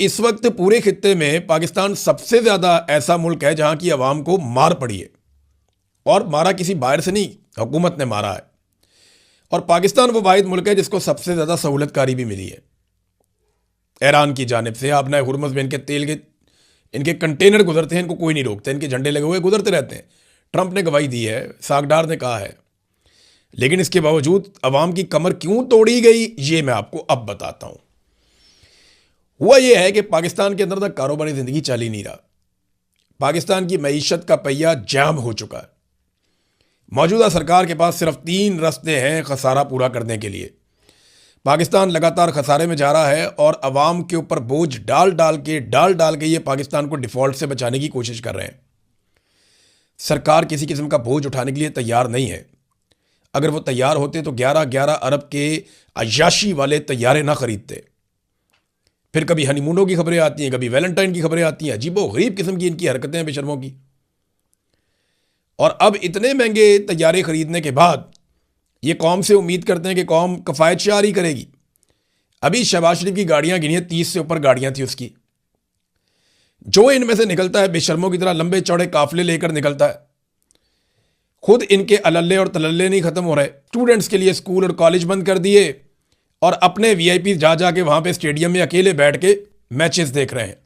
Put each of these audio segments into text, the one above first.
इस वक्त पूरे खित्ते में पाकिस्तान सबसे ज़्यादा ऐसा मुल्क है जहां की आवाम को मार पड़ी है, और मारा किसी बाहर से नहीं, हुकूमत ने मारा है। और पाकिस्तान वो वाहिद मुल्क है जिसको सबसे ज़्यादा सहूलतकारी भी मिली है ईरान की जानिब से। आपने हुर्मुज़ में इनके तेल के इनके कंटेनर गुजरते हैं, इनको कोई नहीं रोकते, इनके झंडे लगे हुए गुजरते रहते हैं। ट्रंप ने गवाही दी है, सागडार ने कहा है, लेकिन इसके बावजूद अवाम की कमर क्यों तोड़ी गई ये मैं आपको अब बताता हूं। हुआ यह है कि पाकिस्तान के अंदर तक कारोबारी जिंदगी चल ही नहीं रहा। पाकिस्तान की मईशत का पहिया जाम हो चुका है। मौजूदा सरकार के पास सिर्फ 3 रास्ते हैं खसारा पूरा करने के लिए। पाकिस्तान लगातार खसारे में जा रहा है और अवाम के ऊपर बोझ डाल डाल के ये पाकिस्तान को डिफॉल्ट से बचाने की कोशिश कर रहे हैं। सरकार किसी किस्म का बोझ उठाने के लिए तैयार नहीं है। अगर वो तैयार होते तो 11-11 अरब के अय्याशी वाले तैयारे ना खरीदते। फिर कभी हनीमूनों की खबरें आती हैं, कभी वैलेंटाइन की खबरें आती हैं। अजीबो गरीब किस्म की इनकी हरकतें हैं बेशर्मों की। और अब इतने महंगे तैयारे खरीदने के बाद ये कौम से उम्मीद करते हैं कि कौम कफायत शारी करेगी। अभी शहबाज शरीफ की गाड़ियां गिनी है, 30 से ऊपर गाड़ियां थी उसकी। जो इनमें से निकलता है बेशर्मों की तरह लंबे चौड़े काफिले लेकर निकलता है। खुद इनके अलल्ले और तलल्ले नहीं खत्म हो रहे। स्टूडेंट्स के लिए स्कूल और कॉलेज बंद कर दिए और अपने वीआईपी जा जाके वहां पे स्टेडियम में अकेले बैठ के मैचेस देख रहे हैं।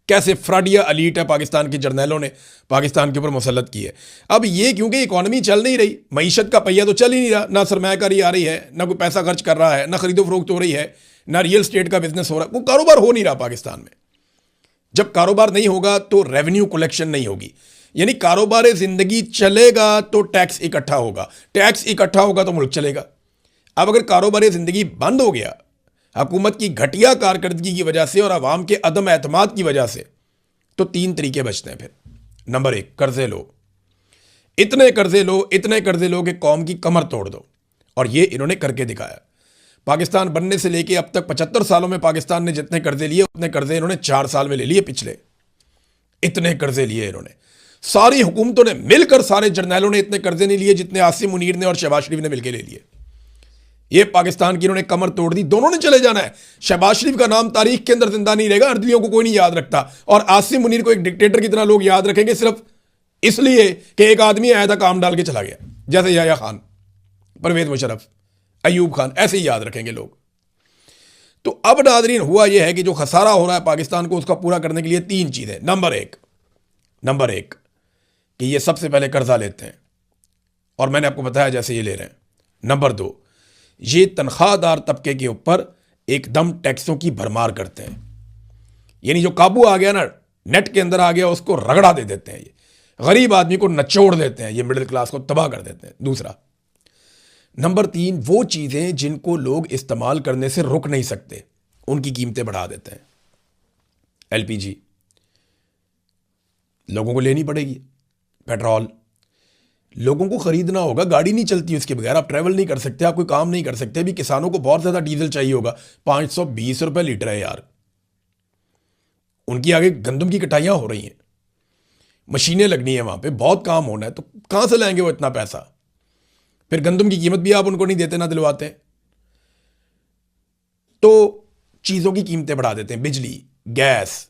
कैसे फ्रॉडिया अलीट है पाकिस्तान के जर्नैलों ने पाकिस्तान के ऊपर मुसल्लत की है। अब ये क्योंकि इकॉनमी चल नहीं रही, मईशत का पहिया तो चल ही नहीं रहा, ना सरमायाकारी आ रही है, ना कोई पैसा खर्च कर रहा है, ना खरीदो फरोख्त हो रही है, ना रियल स्टेट का बिजनेस हो रहा है, कोई कारोबार हो नहीं रहा पाकिस्तान में। जब कारोबार नहीं होगा तो रेवेन्यू कलेक्शन नहीं होगी, यानी कारोबार जिंदगी चलेगा तो टैक्स इकट्ठा होगा, टैक्स इकट्ठा होगा तो मुल्क चलेगा। अब अगर कारोबार जिंदगी बंद हो गया हुकूमत की घटिया कारकर्दगी की वजह से और अवाम के अदम एतमाद की वजह से, तो 3 तरीके बचते हैं फिर। नंबर 1, कर्जे लो, इतने कर्जे लो कि कौम की कमर तोड़ दो। और ये इन्होंने करके दिखाया। पाकिस्तान बनने से लेके अब तक 75 सालों में पाकिस्तान ने जितने कर्जे लिए उतने कर्जे इन्होंने 4 साल में ले लिए पिछले। इतने कर्जे लिए इन्होंने। सारी हुकूमतों ने मिलकर, सारे जर्नैलों ने इतने कर्जे नहीं लिए जितने आसिम मुनीर ने और शहबाज शरीफ ने मिलकर ले लिए। ये पाकिस्तान की इन्होंने कमर तोड़ दी। दोनों ने चले जाना है। शहबाज शरीफ का नाम तारीख के अंदर जिंदा नहीं रहेगा, अर्दलियों को कोई नहीं याद रखता, और आसिम मुनीर को एक डिक्टेटर की तरह लोग याद रखेंगे सिर्फ इसलिए कि एक आदमी आया था काम डाल के चला गया, जैसे याया खान, परवेज मुशर्रफ, अयूब खान, ऐसे ही याद रखेंगे लोग। तो अब नाज़रीन हुआ यह है कि जो खसारा हो रहा है पाकिस्तान को, उसका पूरा करने के लिए 3 चीजें। नंबर एक कि ये सबसे पहले कर्जा लेते हैं, और मैंने आपको बताया जैसे ये ले रहे हैं। नंबर 2, ये तनख्वाहदार तबके के ऊपर एकदम टैक्सों की भरमार करते हैं, यानी जो काबू आ गया ना, नेट के अंदर आ गया, उसको रगड़ा दे देते हैं। ये गरीब आदमी को नचोड़ देते हैं, ये मिडिल क्लास को तबाह कर देते हैं। दूसरा, नंबर 3, वो चीजें जिनको लोग इस्तेमाल करने से रुक नहीं सकते उनकी कीमतें बढ़ा देते हैं। एलपीजी लोगों को लेनी पड़ेगी, पेट्रोल लोगों को खरीदना होगा, गाड़ी नहीं चलती उसके बगैर, आप ट्रैवल नहीं कर सकते, आप कोई काम नहीं कर सकते। अभी किसानों को बहुत ज्यादा डीजल चाहिए होगा, 520 रुपए लीटर है यार। उनकी आगे गंदम की कटाइयां हो रही हैं, मशीनें लगनी है वहां पे, बहुत काम होना है, तो कहां से लाएंगे वो इतना पैसा? फिर गंदम की कीमत भी आप उनको नहीं देते, ना दिलवाते, तो चीजों की कीमतें बढ़ा देते हैं। बिजली, गैस,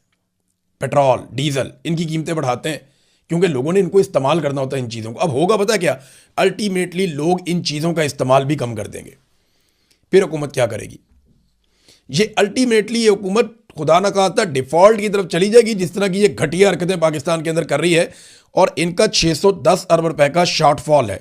पेट्रोल, डीजल, इनकी कीमतें बढ़ाते हैं क्योंकि लोगों ने इनको इस्तेमाल करना होता है इन चीज़ों को। अब होगा पता क्या, अल्टीमेटली लोग इन चीज़ों का इस्तेमाल भी कम कर देंगे। फिर हुकूमत क्या करेगी? ये अल्टीमेटली ये हुकूमत खुदा ना खास्ता डिफॉल्ट की तरफ चली जाएगी, जिस तरह की ये घटिया हरकतें पाकिस्तान के अंदर कर रही है। और इनका 610 अरब रुपए का शॉर्टफॉल है